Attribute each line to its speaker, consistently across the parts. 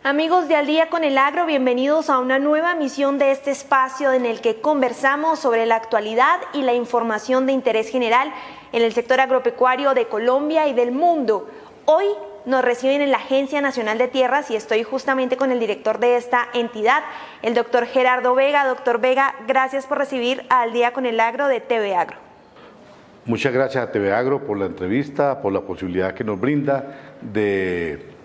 Speaker 1: Amigos de Al Día con el Agro, bienvenidos a una nueva emisión de este espacio en el que conversamos sobre la actualidad y la información de interés general en el sector agropecuario de Colombia y del mundo. Hoy nos reciben en la Agencia Nacional de Tierras y estoy justamente con el director de esta entidad, el doctor Gerardo Vega. Doctor Vega, gracias por recibir a Al Día con el Agro de TV Agro.
Speaker 2: Muchas gracias a TV Agro por la entrevista, por la posibilidad que nos brinda de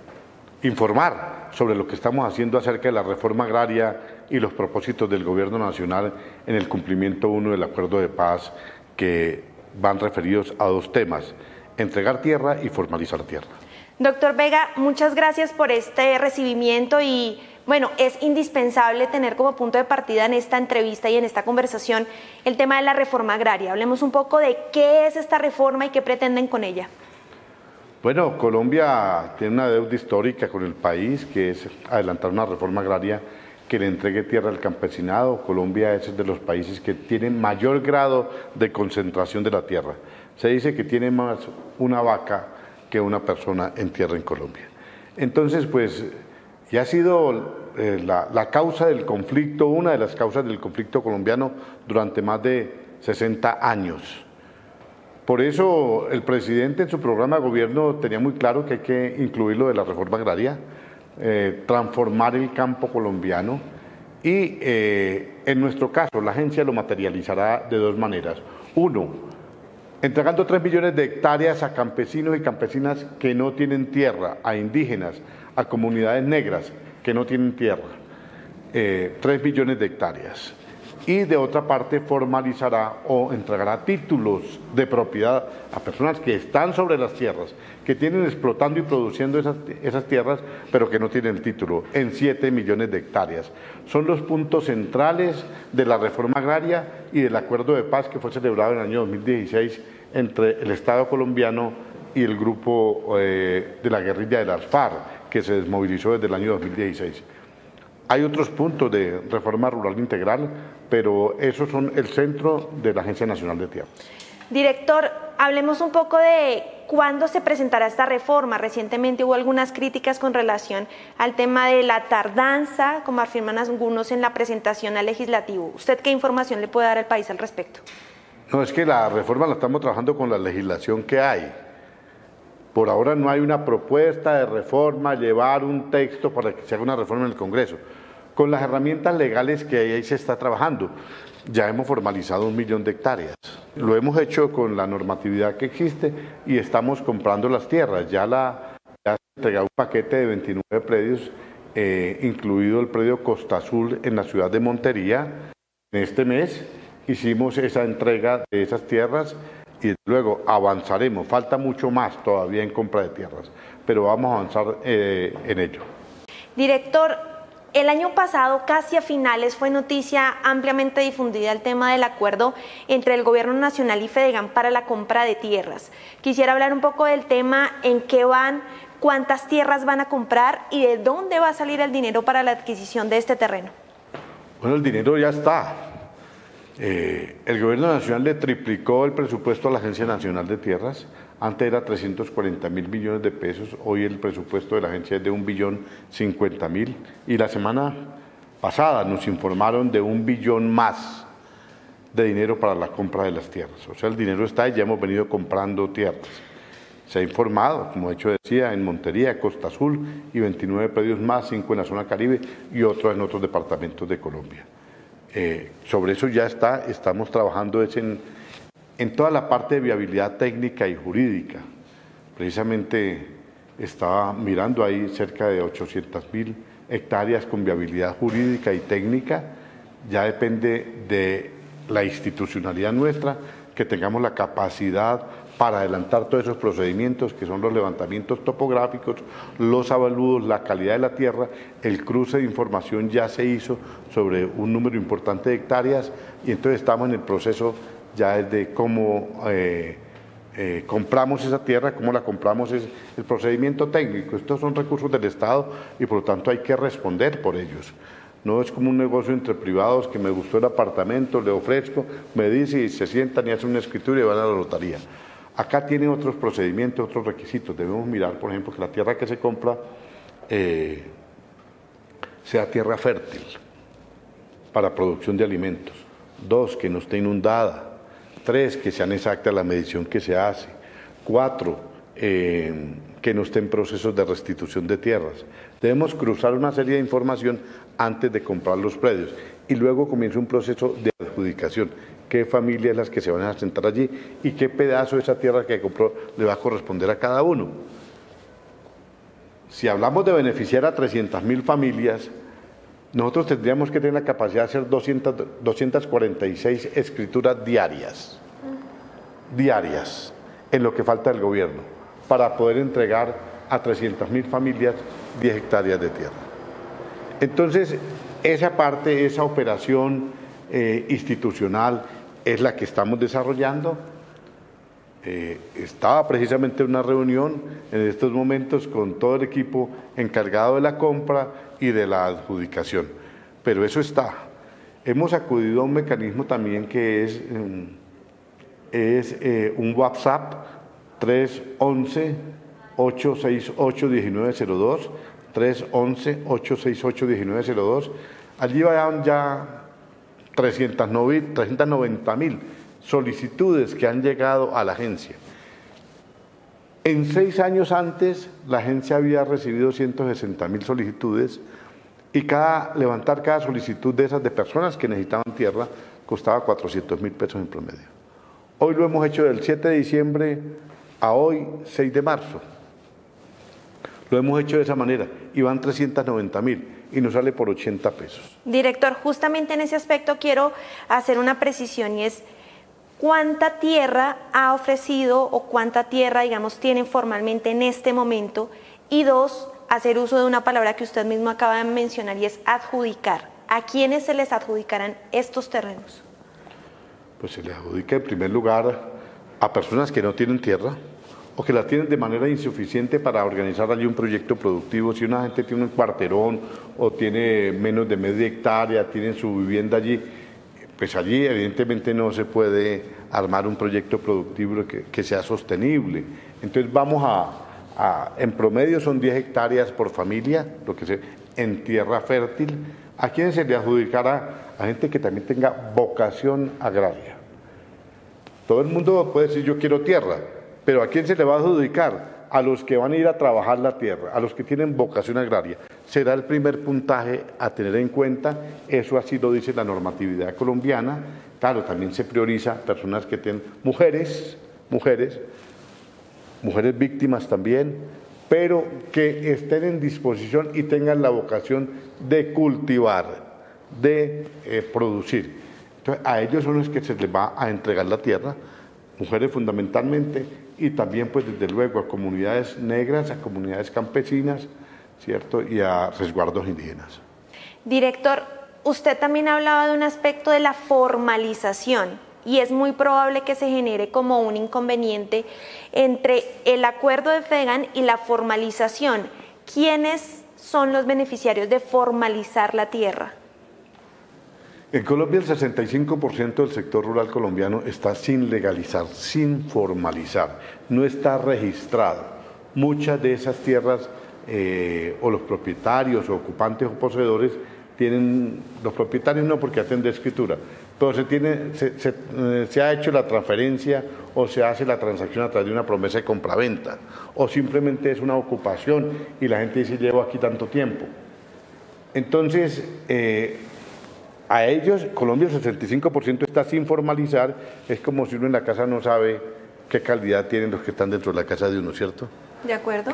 Speaker 2: informar sobre lo que estamos haciendo acerca de la reforma agraria y los propósitos del Gobierno Nacional en el cumplimiento 1 del Acuerdo de Paz, que van referidos a dos temas: entregar tierra y formalizar tierra.
Speaker 1: Doctor Vega, muchas gracias por este recibimiento y bueno, es indispensable tener como punto de partida en esta entrevista y en esta conversación el tema de la reforma agraria. Hablemos un poco de qué es esta reforma y qué pretenden con ella.
Speaker 2: Bueno, Colombia tiene una deuda histórica con el país, que es adelantar una reforma agraria que le entregue tierra al campesinado. Colombia es de los países que tienen mayor grado de concentración de la tierra. Se dice que tiene más una vaca que una persona en tierra en Colombia. Entonces, pues, ya ha sido la causa del conflicto, una de las causas del conflicto colombiano durante más de 60 años. Por eso el presidente en su programa de gobierno tenía muy claro que hay que incluir lo de la reforma agraria, transformar el campo colombiano y en nuestro caso la agencia lo materializará de dos maneras. Uno, entregando 3 millones de hectáreas a campesinos y campesinas que no tienen tierra, a indígenas, a comunidades negras que no tienen tierra, 3 millones de hectáreas. Y de otra parte formalizará o entregará títulos de propiedad a personas que están sobre las tierras, que tienen explotando y produciendo esas tierras, pero que no tienen el título, en 7 millones de hectáreas. Son los puntos centrales de la reforma agraria y del acuerdo de paz que fue celebrado en el año 2016 entre el Estado colombiano y el grupo de la guerrilla de las FARC, que se desmovilizó desde el año 2016. Hay otros puntos de reforma rural integral, pero esos son el centro de la Agencia Nacional de Tierra.
Speaker 1: Director, hablemos un poco de cuándo se presentará esta reforma. Recientemente hubo algunas críticas con relación al tema de la tardanza, como afirman algunos, en la presentación al legislativo. ¿Usted qué información le puede dar al país al respecto?
Speaker 2: No, es que la reforma la estamos trabajando con la legislación que hay. Por ahora no hay una propuesta de reforma, llevar un texto para que se haga una reforma en el Congreso. Con las herramientas legales que ahí se está trabajando, ya hemos formalizado 1 millón de hectáreas. Lo hemos hecho con la normatividad que existe y estamos comprando las tierras. Ya se entregó un paquete de 29 predios, incluido el predio Costa Azul en la ciudad de Montería. En este mes hicimos esa entrega de esas tierras y luego avanzaremos. Falta mucho más todavía en compra de tierras, pero vamos a avanzar en ello.
Speaker 1: Director, el año pasado, casi a finales, fue noticia ampliamente difundida el tema del acuerdo entre el Gobierno Nacional y Fedegan para la compra de tierras. Quisiera hablar un poco del tema, en qué van, cuántas tierras van a comprar y de dónde va a salir el dinero para la adquisición de este terreno.
Speaker 2: Bueno, el dinero ya está. El Gobierno Nacional le triplicó el presupuesto a la Agencia Nacional de Tierras. Antes era 340.000 millones de pesos, hoy el presupuesto de la agencia es de 1.050.000 y la semana pasada nos informaron de 1 billón más de dinero para la compra de las tierras. O sea, el dinero está y ya hemos venido comprando tierras. Se ha informado, como de hecho decía, en Montería, Costa Azul y 29 predios más, 5 en la zona Caribe y otros en otros departamentos de Colombia. Sobre eso ya estamos trabajando en toda la parte de viabilidad técnica y jurídica. Precisamente estaba mirando ahí cerca de 800.000 hectáreas con viabilidad jurídica y técnica. Ya depende de la institucionalidad nuestra, que tengamos la capacidad para adelantar todos esos procedimientos que son los levantamientos topográficos, los avalúos, la calidad de la tierra. El cruce de información ya se hizo sobre un número importante de hectáreas y entonces estamos en el proceso ya es de cómo compramos esa tierra, cómo la compramos, es el procedimiento técnico. Estos son recursos del Estado y por lo tanto hay que responder por ellos. No es como un negocio entre privados que me gustó el apartamento, le ofrezco, me dice y se sientan y hacen una escritura y van a la notaría. Acá tiene otros procedimientos, otros requisitos. Debemos mirar, por ejemplo, que la tierra que se compra sea tierra fértil para producción de alimentos. 2, que no esté inundada. 3, que sean exactas la medición que se hace. 4, que no esté en procesos de restitución de tierras. Debemos cruzar una serie de información antes de comprar los predios y luego comienza un proceso de adjudicación. Qué familias las que se van a asentar allí y qué pedazo de esa tierra que compró le va a corresponder a cada uno. Si hablamos de beneficiar a 300.000 familias, nosotros tendríamos que tener la capacidad de hacer 246 escrituras diarias, en lo que falta del gobierno, para poder entregar a 300.000 familias 10 hectáreas de tierra. Entonces, esa parte, esa operación institucional es la que estamos desarrollando. Estaba precisamente en una reunión en estos momentos con todo el equipo encargado de la compra y de la adjudicación, pero eso está. Hemos acudido a un mecanismo también que es un WhatsApp 311-868-1902, 311-868-1902. Allí van ya 390.000 solicitudes que han llegado a la agencia. En 6 años antes, la agencia había recibido 160.000 solicitudes y levantar cada solicitud de esas de personas que necesitaban tierra costaba 400.000 pesos en promedio. Hoy lo hemos hecho del 7 de diciembre a hoy, 6 de marzo. Lo hemos hecho de esa manera y van 390.000 y nos sale por 80 pesos.
Speaker 1: Director, justamente en ese aspecto quiero hacer una precisión y es ¿cuánta tierra ha ofrecido o cuánta tierra, digamos, tienen formalmente en este momento? Y 2, hacer uso de una palabra que usted mismo acaba de mencionar y es adjudicar. ¿A quiénes se les adjudicarán estos terrenos?
Speaker 2: Pues se les adjudica en primer lugar a personas que no tienen tierra o que la tienen de manera insuficiente para organizar allí un proyecto productivo. Si una gente tiene un cuarterón o tiene menos de media hectárea, tiene su vivienda allí, pues allí evidentemente no se puede armar un proyecto productivo que sea sostenible. Entonces vamos en promedio son 10 hectáreas por familia, lo que en tierra fértil. ¿A quién se le adjudicará? A gente que también tenga vocación agraria. Todo el mundo puede decir yo quiero tierra, pero ¿a quién se le va a adjudicar? A los que van a ir a trabajar la tierra, a los que tienen vocación agraria. Será el primer puntaje a tener en cuenta, eso así lo dice la normatividad colombiana. Claro, también se prioriza personas que tienen mujeres víctimas también, pero que estén en disposición y tengan la vocación de cultivar, de producir. Entonces, a ellos son los que se les va a entregar la tierra, mujeres fundamentalmente, y también pues desde luego a comunidades negras, a comunidades campesinas, ¿cierto? Y a resguardos indígenas.
Speaker 1: Director, usted también hablaba de un aspecto de la formalización y es muy probable que se genere como un inconveniente entre el acuerdo de FEGAN y la formalización. ¿Quiénes son los beneficiarios de formalizar la tierra?
Speaker 2: En Colombia el 65% del sector rural colombiano está sin legalizar, sin formalizar, no está registrado. Muchas de esas tierras o los propietarios o ocupantes o poseedores los propietarios no porque hacen de escritura, pero se ha hecho la transferencia o se hace la transacción a través de una promesa de compraventa o simplemente es una ocupación y la gente dice llevo aquí tanto tiempo. Entonces, a ellos, Colombia el 65% está sin formalizar, es como si uno en la casa no sabe qué calidad tienen los que están dentro de la casa de uno, ¿cierto?
Speaker 1: ¿De acuerdo?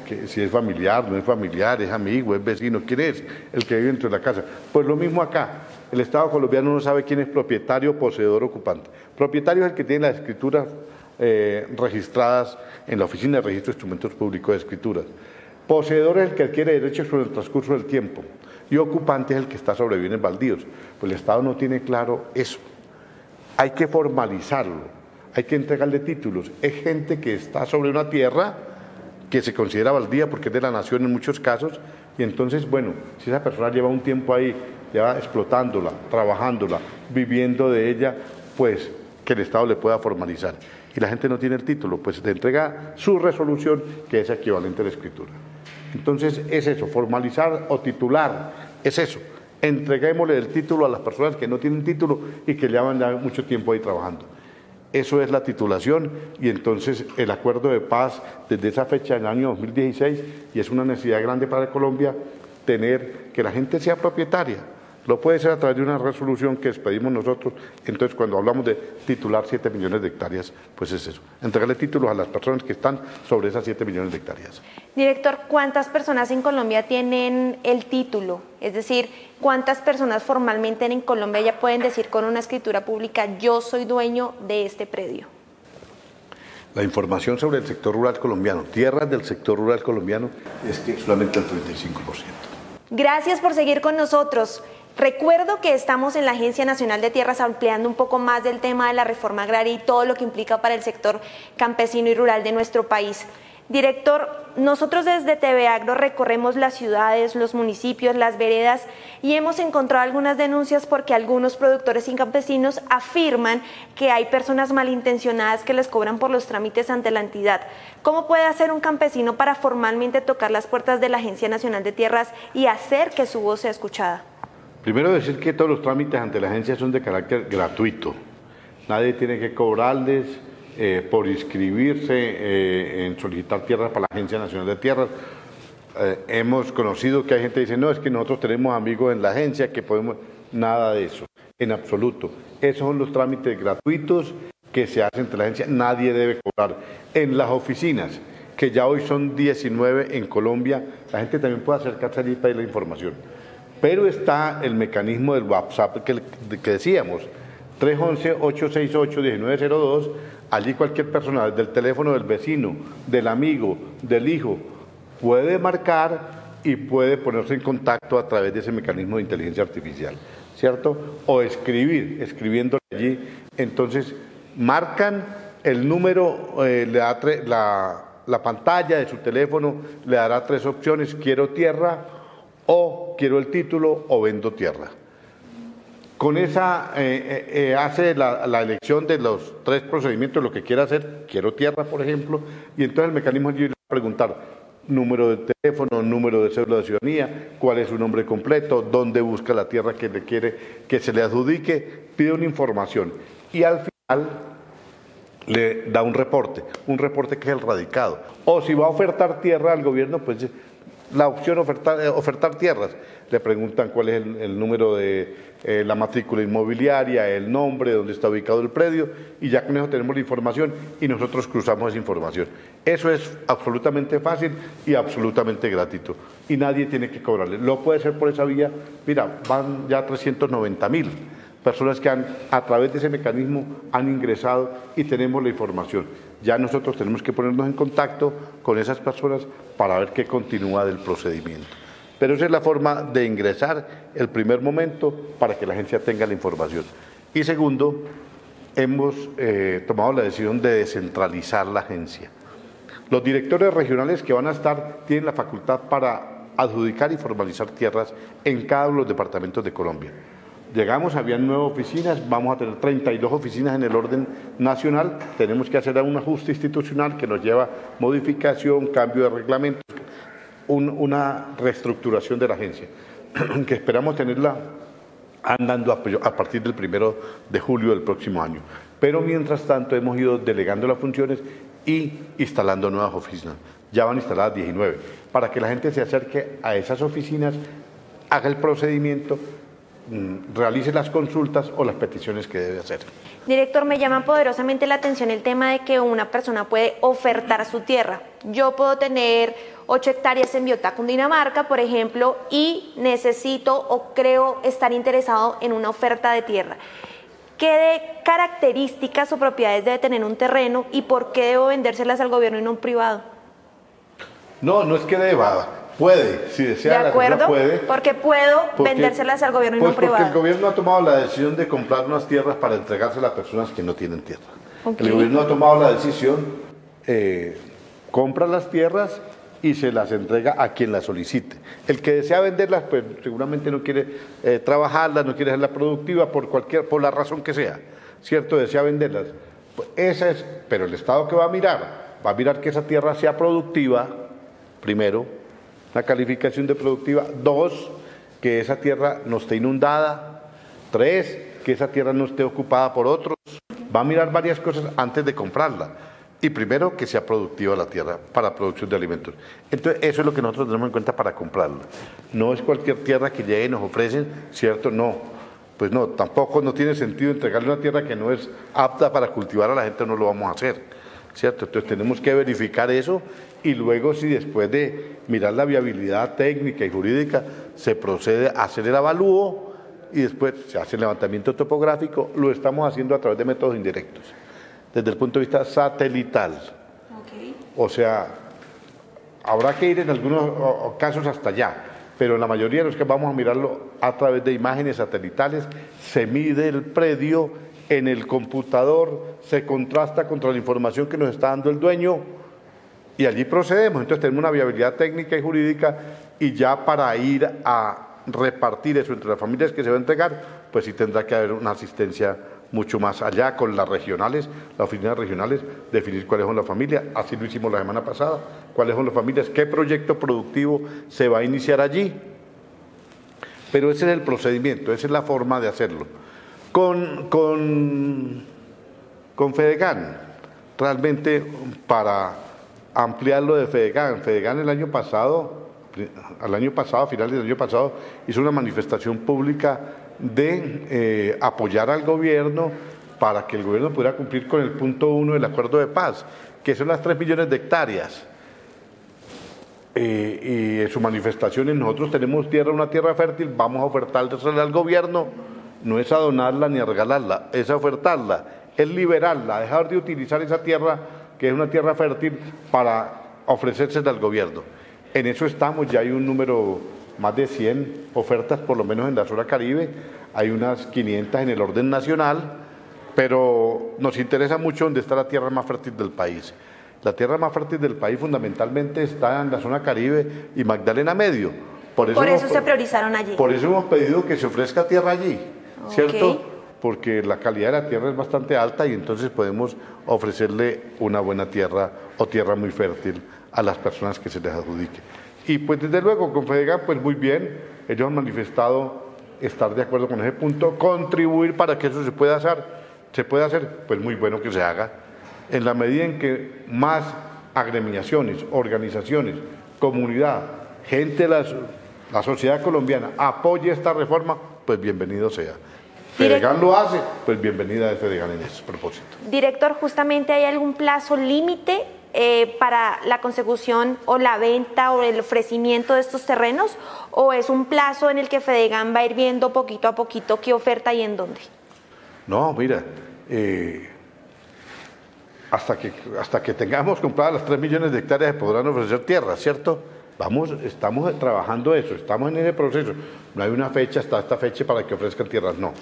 Speaker 2: Que si es familiar, no es familiar, es amigo, es vecino, ¿quién es el que vive dentro de la casa? Pues lo mismo acá, el Estado colombiano no sabe quién es propietario, poseedor, ocupante. Propietario es el que tiene las escrituras registradas en la Oficina de Registro de Instrumentos Públicos de Escrituras. Poseedor es el que adquiere derechos con el transcurso del tiempo. Y ocupante es el que está sobre bienes baldíos. Pues el Estado no tiene claro eso. Hay que formalizarlo, hay que entregarle títulos. Es gente que está sobre una tierra que se considera baldía porque es de la nación en muchos casos, y entonces, bueno, si esa persona lleva un tiempo ahí, ya explotándola, trabajándola, viviendo de ella, pues que el Estado le pueda formalizar. Y la gente no tiene el título, pues le entrega su resolución, que es equivalente a la escritura. Entonces es eso, formalizar o titular es eso. Entreguémosle el título a las personas que no tienen título y que llevan ya mucho tiempo ahí trabajando. Eso es la titulación y entonces el acuerdo de paz desde esa fecha en el año 2016 y es una necesidad grande para Colombia tener que la gente sea propietaria. Lo puede ser a través de una resolución que expedimos nosotros. Entonces, cuando hablamos de titular 7 millones de hectáreas, pues es eso, entregarle títulos a las personas que están sobre esas 7 millones de hectáreas.
Speaker 1: Director, ¿cuántas personas en Colombia tienen el título? Es decir, ¿cuántas personas formalmente en Colombia ya pueden decir con una escritura pública, yo soy dueño de este predio?
Speaker 2: La información sobre el sector rural colombiano, tierras del sector rural colombiano, es que solamente el 35%.
Speaker 1: Gracias por seguir con nosotros. Recuerdo que estamos en la Agencia Nacional de Tierras ampliando un poco más del tema de la reforma agraria y todo lo que implica para el sector campesino y rural de nuestro país. Director, nosotros desde TV Agro recorremos las ciudades, los municipios, las veredas y hemos encontrado algunas denuncias porque algunos productores y campesinos afirman que hay personas malintencionadas que les cobran por los trámites ante la entidad. ¿Cómo puede hacer un campesino para formalmente tocar las puertas de la Agencia Nacional de Tierras y hacer que su voz sea escuchada?
Speaker 2: Primero decir que todos los trámites ante la agencia son de carácter gratuito. Nadie tiene que cobrarles por inscribirse en solicitar tierras para la Agencia Nacional de Tierras. Hemos conocido que hay gente que dice, no, es que nosotros tenemos amigos en la agencia que podemos... Nada de eso, en absoluto. Esos son los trámites gratuitos que se hacen entre la agencia. Nadie debe cobrar. En las oficinas, que ya hoy son 19 en Colombia, la gente también puede acercarse allí y pedir la información. Pero está el mecanismo del WhatsApp que decíamos, 311-868-1902, allí cualquier persona, desde el teléfono del vecino, del amigo, del hijo, puede marcar y puede ponerse en contacto a través de ese mecanismo de inteligencia artificial, ¿cierto? O escribiendo allí. Entonces, marcan el número, le da la pantalla de su teléfono, le dará 3 opciones, quiero tierra, o quiero el título o vendo tierra. Con esa hace la elección de los 3 procedimientos, lo que quiera hacer, quiero tierra, por ejemplo, y entonces el mecanismo le va a preguntar número de teléfono, número de cédula de ciudadanía, cuál es su nombre completo, dónde busca la tierra que le quiere que se le adjudique, pide una información y al final le da un reporte que es el radicado. O si va a ofertar tierra al gobierno, pues la opción ofertar tierras. Le preguntan cuál es el número de la matrícula inmobiliaria, el nombre, dónde está ubicado el predio, y ya con eso tenemos la información y nosotros cruzamos esa información. Eso es absolutamente fácil y absolutamente gratuito. Y nadie tiene que cobrarle. Lo puede hacer por esa vía. Mira, van ya 390.000 personas que a través de ese mecanismo han ingresado y tenemos la información. Ya nosotros tenemos que ponernos en contacto con esas personas para ver qué continúa del procedimiento. Pero esa es la forma de ingresar el primer momento para que la agencia tenga la información. Y segundo, hemos tomado la decisión de descentralizar la agencia. Los directores regionales que van a estar tienen la facultad para adjudicar y formalizar tierras en cada uno de los departamentos de Colombia. Llegamos, habían 9 oficinas, vamos a tener 32 oficinas en el orden nacional, tenemos que hacer un ajuste institucional que nos lleva modificación, cambio de reglamentos, una reestructuración de la agencia, que esperamos tenerla andando a partir del 1 de julio del próximo año. Pero mientras tanto hemos ido delegando las funciones y instalando nuevas oficinas. Ya van instaladas 19, para que la gente se acerque a esas oficinas, haga el procedimiento, realice las consultas o las peticiones que debe hacer.
Speaker 1: Director, me llama poderosamente la atención el tema de que una persona puede ofertar su tierra. Yo puedo tener 8 hectáreas en Biotá, Cundinamarca, por ejemplo, y necesito o creo estar interesado en una oferta de tierra. ¿Qué características o propiedades debe tener un terreno y por qué debo vendérselas al gobierno y no a un privado?
Speaker 2: No es que deba. Puede, si desea,
Speaker 1: ¿de acuerdo?
Speaker 2: La puede.
Speaker 1: Porque puedo vendérselas al gobierno y no privado.
Speaker 2: Porque el gobierno ha tomado la decisión de comprar unas tierras para entregárselas a personas que no tienen tierra. Okay. El gobierno ha tomado la decisión, compra las tierras y se las entrega a quien las solicite. El que desea venderlas, pues seguramente no quiere trabajarlas, no quiere hacerla productiva por la razón que sea, ¿cierto? Desea venderlas. Pues esa es, pero el Estado que va a mirar que esa tierra sea productiva, primero, la calificación de productiva. 2, que esa tierra no esté inundada. 3, que esa tierra no esté ocupada por otros. Va a mirar varias cosas antes de comprarla. Y primero, que sea productiva la tierra para producción de alimentos. Entonces, eso es lo que nosotros tenemos en cuenta para comprarla. No es cualquier tierra que llegue y nos ofrecen, ¿cierto? No. Pues no, tampoco no tiene sentido entregarle una tierra que no es apta para cultivar a la gente, no lo vamos a hacer, ¿cierto? Entonces, tenemos que verificar eso y luego, si después de mirar la viabilidad técnica y jurídica, se procede a hacer el avalúo y después se hace el levantamiento topográfico, lo estamos haciendo a través de métodos indirectos, desde el punto de vista satelital. Okay. O sea, habrá que ir en algunos casos hasta allá, pero en la mayoría de los que vamos a mirarlo a través de imágenes satelitales, se mide el predio en el computador, se contrasta contra la información que nos está dando el dueño y allí procedemos. Entonces tenemos una viabilidad técnica y jurídica y ya para ir a repartir eso entre las familias que se va a entregar, pues sí tendrá que haber una asistencia mucho más allá con las regionales, las oficinas regionales, definir cuáles son las familias, así lo hicimos la semana pasada, cuáles son las familias, qué proyecto productivo se va a iniciar allí. Pero ese es el procedimiento, esa es la forma de hacerlo. Con Fedegan, realmente para ampliar lo de Fedegan el año pasado, a finales del año pasado, hizo una manifestación pública de apoyar al gobierno para que el gobierno pudiera cumplir con el punto 1 del acuerdo de paz, que son las 3 millones de hectáreas. Y en sus manifestaciones, nosotros tenemos tierra, una tierra fértil, vamos a ofertarla al gobierno, no es a donarla ni a regalarla, es a ofertarla, es liberarla, dejar de utilizar esa tierra, que es una tierra fértil, para ofrecérsela al gobierno. En eso estamos, ya hay un número, más de 100 ofertas, por lo menos en la zona Caribe, hay unas 500 en el orden nacional, pero nos interesa mucho dónde está la tierra más fértil del país. La tierra más fértil del país fundamentalmente está en la zona Caribe y Magdalena Medio. Por eso
Speaker 1: se priorizaron allí.
Speaker 2: Por eso hemos pedido que se ofrezca tierra allí, ¿cierto? Porque la calidad de la tierra es bastante alta y entonces podemos ofrecerle una buena tierra o tierra muy fértil a las personas que se les adjudique. Y pues desde luego con Fedegan, pues muy bien, ellos han manifestado estar de acuerdo con ese punto, contribuir para que eso se pueda hacer, pues muy bueno que se haga, en la medida en que más agremiaciones, organizaciones, comunidad, gente de la sociedad colombiana apoye esta reforma, pues bienvenido sea. Fedegan lo hace, pues bienvenida de Fedegan en ese propósito.
Speaker 1: Director, justamente ¿hay algún plazo límite para la consecución o la venta o el ofrecimiento de estos terrenos, o es un plazo en el que Fedegan va a ir viendo poquito a poquito qué oferta y en dónde?
Speaker 2: No, mira, hasta que tengamos compradas las 3 millones de hectáreas se podrán ofrecer tierras, ¿cierto? Estamos trabajando eso, estamos en ese proceso. No hay una fecha, hasta esta fecha para que ofrezcan tierras, no.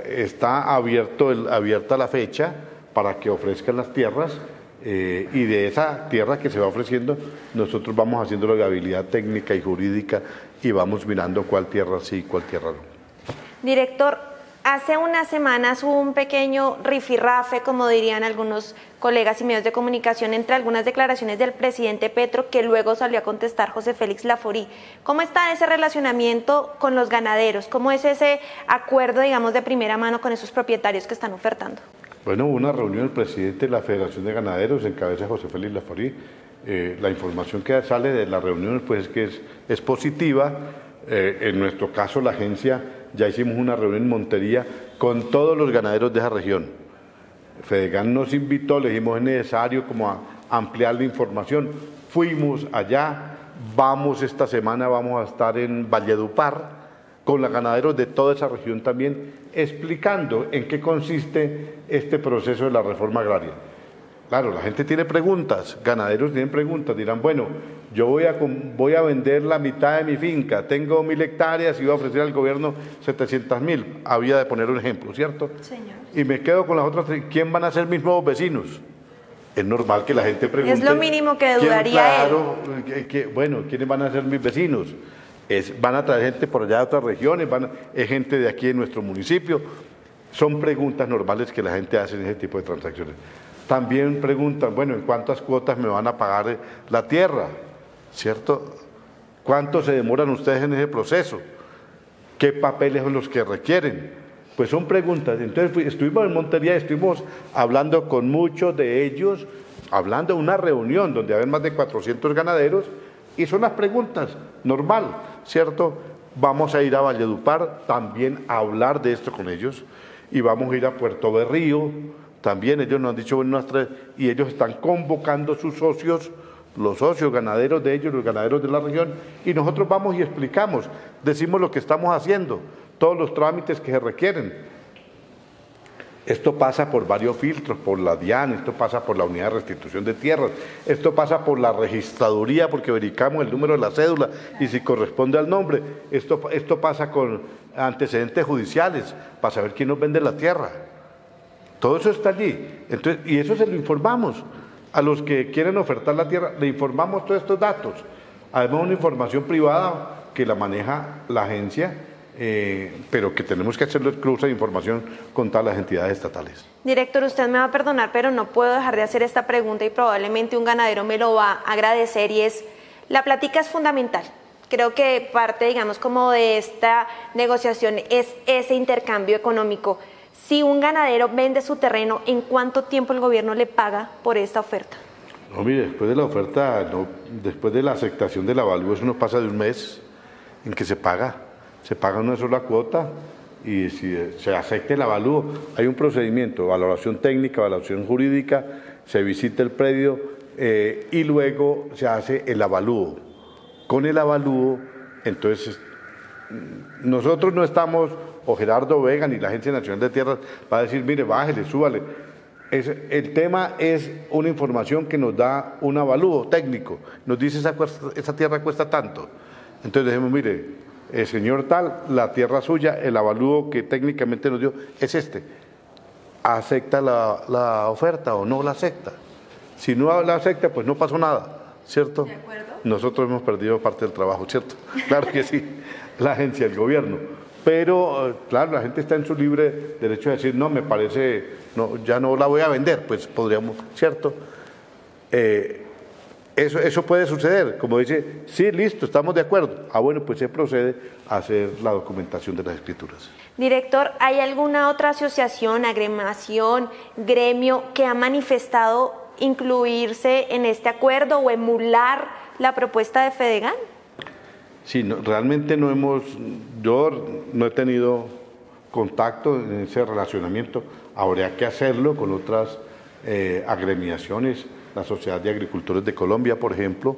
Speaker 2: Está abierta la fecha para que ofrezcan las tierras. Y de esa tierra que se va ofreciendo, nosotros vamos haciendo la viabilidad técnica y jurídica y vamos mirando cuál tierra sí y cuál tierra no.
Speaker 1: Director, hace unas semanas hubo un pequeño rifirrafe, como dirían algunos colegas y medios de comunicación, entre algunas declaraciones del presidente Petro, que luego salió a contestar José Félix Laforí. ¿Cómo está ese relacionamiento con los ganaderos? ¿Cómo es ese acuerdo, digamos, de primera mano con esos propietarios que están ofertando?
Speaker 2: Bueno, hubo una reunión del presidente de la Federación de Ganaderos en cabeza de José Félix Laforí. La información que sale de la reunión pues, es que es positiva. En nuestro caso, la agencia, ya hicimos una reunión en Montería con todos los ganaderos de esa región. Fedegan nos invitó, le dijimos es necesario como a ampliar la información. Fuimos allá, esta semana vamos a estar en Valledupar, con los ganaderos de toda esa región también, explicando en qué consiste este proceso de la reforma agraria. Claro, la gente tiene preguntas, ganaderos tienen preguntas, dirán, bueno, yo voy a vender la mitad de mi finca, tengo 1000 hectáreas y voy a ofrecer al gobierno 700.000, había de poner un ejemplo, ¿cierto?
Speaker 1: Señor.
Speaker 2: Y me quedo con las otras, ¿quién van a ser mis nuevos vecinos? Es normal que la gente pregunte.
Speaker 1: Es lo mínimo que dudaría él.
Speaker 2: Bueno, ¿quiénes van a ser mis vecinos? Van a traer gente por allá de otras regiones, es gente de aquí en nuestro municipio. Son preguntas normales que la gente hace en ese tipo de transacciones. También preguntan, bueno, ¿en cuántas cuotas me van a pagar la tierra? ¿Cierto? ¿Cuánto se demoran ustedes en ese proceso? ¿Qué papeles son los que requieren? Pues son preguntas. Entonces estuvimos en Montería, estuvimos hablando con muchos de ellos, hablando de una reunión donde había más de 400 ganaderos, y son las preguntas, normal, ¿cierto? Vamos a ir a Valledupar también a hablar de esto con ellos, y vamos a ir a Puerto Berrío, también ellos nos han dicho, bueno, y ellos están convocando sus socios, los socios ganaderos de ellos, los ganaderos de la región, y nosotros vamos y explicamos, decimos lo que estamos haciendo, todos los trámites que se requieren. Esto pasa por varios filtros, por la DIAN, esto pasa por la Unidad de Restitución de Tierras, esto pasa por la registraduría porque verificamos el número de la cédula y si corresponde al nombre, esto pasa con antecedentes judiciales para saber quién nos vende la tierra. Todo eso está allí. Entonces, y eso se lo informamos a los que quieren ofertar la tierra, le informamos todos estos datos. Además, una información privada que la maneja la agencia, pero que tenemos que hacerle el cruce de información con todas las entidades estatales.
Speaker 1: Director, usted me va a perdonar, pero no puedo dejar de hacer esta pregunta y probablemente un ganadero me lo va a agradecer, y es, la plática es fundamental. Creo que parte, digamos, como de esta negociación es ese intercambio económico. Si un ganadero vende su terreno, ¿en cuánto tiempo el gobierno le paga por esta oferta?
Speaker 2: No, mire, después de la oferta, después de la aceptación del avalúo, eso no pasa de un mes en que se paga una sola cuota, y si se acepta el avalúo, hay un procedimiento, valoración técnica, valoración jurídica, se visita el predio y luego se hace el avalúo. Con el avalúo, entonces, nosotros no estamos, o Gerardo Vega ni la Agencia Nacional de Tierras va a decir, mire, bájele, súbale. El tema es una información que nos da un avalúo técnico, nos dice esa tierra cuesta tanto. Entonces decimos, mire, señor tal, la tierra suya, el avalúo que técnicamente nos dio es este. ¿Acepta la oferta o no la acepta? Si no la acepta, pues no pasó nada, ¿cierto? ¿De acuerdo? Nosotros hemos perdido parte del trabajo, ¿cierto? Claro que sí, la agencia, el gobierno. Pero, claro, la gente está en su libre derecho de decir, no, me parece, no, ya no la voy a vender, pues podríamos, ¿cierto? Eso puede suceder, como dice, sí, listo, estamos de acuerdo. Ah, bueno, pues se procede a hacer la documentación de las escrituras.
Speaker 1: Director, ¿hay alguna otra asociación, agremiación, gremio que ha manifestado incluirse en este acuerdo o emular la propuesta de Fedegan?
Speaker 2: Sí, no, realmente yo no he tenido contacto en ese relacionamiento. Habría que hacerlo con otras agremiaciones, la Sociedad de Agricultores de Colombia, por ejemplo.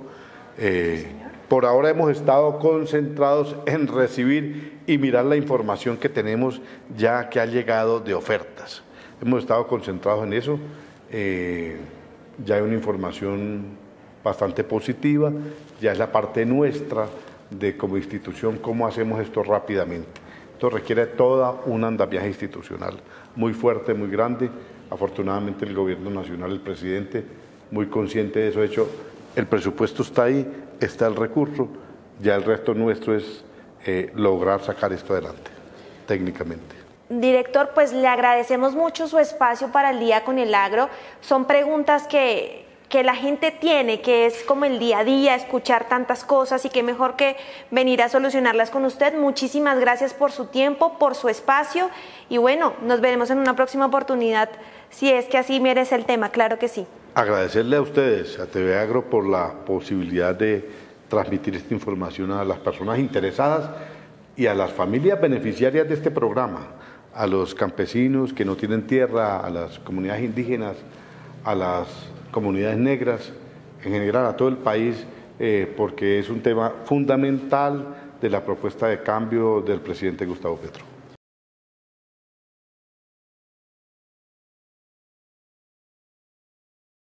Speaker 2: Por ahora hemos estado concentrados en recibir y mirar la información que tenemos ya que ha llegado de ofertas. Hemos estado concentrados en eso. Ya hay una información bastante positiva, ya es la parte nuestra de como institución cómo hacemos esto rápidamente. Esto requiere toda un andamiaje institucional muy fuerte, muy grande. Afortunadamente el gobierno nacional, el presidente, muy consciente de eso, de hecho el presupuesto está ahí, está el recurso, ya el resto nuestro es lograr sacar esto adelante, técnicamente.
Speaker 1: Director, pues le agradecemos mucho su espacio para el Día con el Agro. Son preguntas que la gente tiene, que es como el día a día, escuchar tantas cosas, y qué mejor que venir a solucionarlas con usted. Muchísimas gracias por su tiempo, por su espacio, y bueno, nos veremos en una próxima oportunidad, si es que así merece el tema, claro que sí.
Speaker 2: Agradecerle a ustedes, a TV Agro, por la posibilidad de transmitir esta información a las personas interesadas y a las familias beneficiarias de este programa, a los campesinos que no tienen tierra, a las comunidades indígenas, a las comunidades negras, en general a todo el país, porque es un tema fundamental de la propuesta de cambio del presidente Gustavo Petro.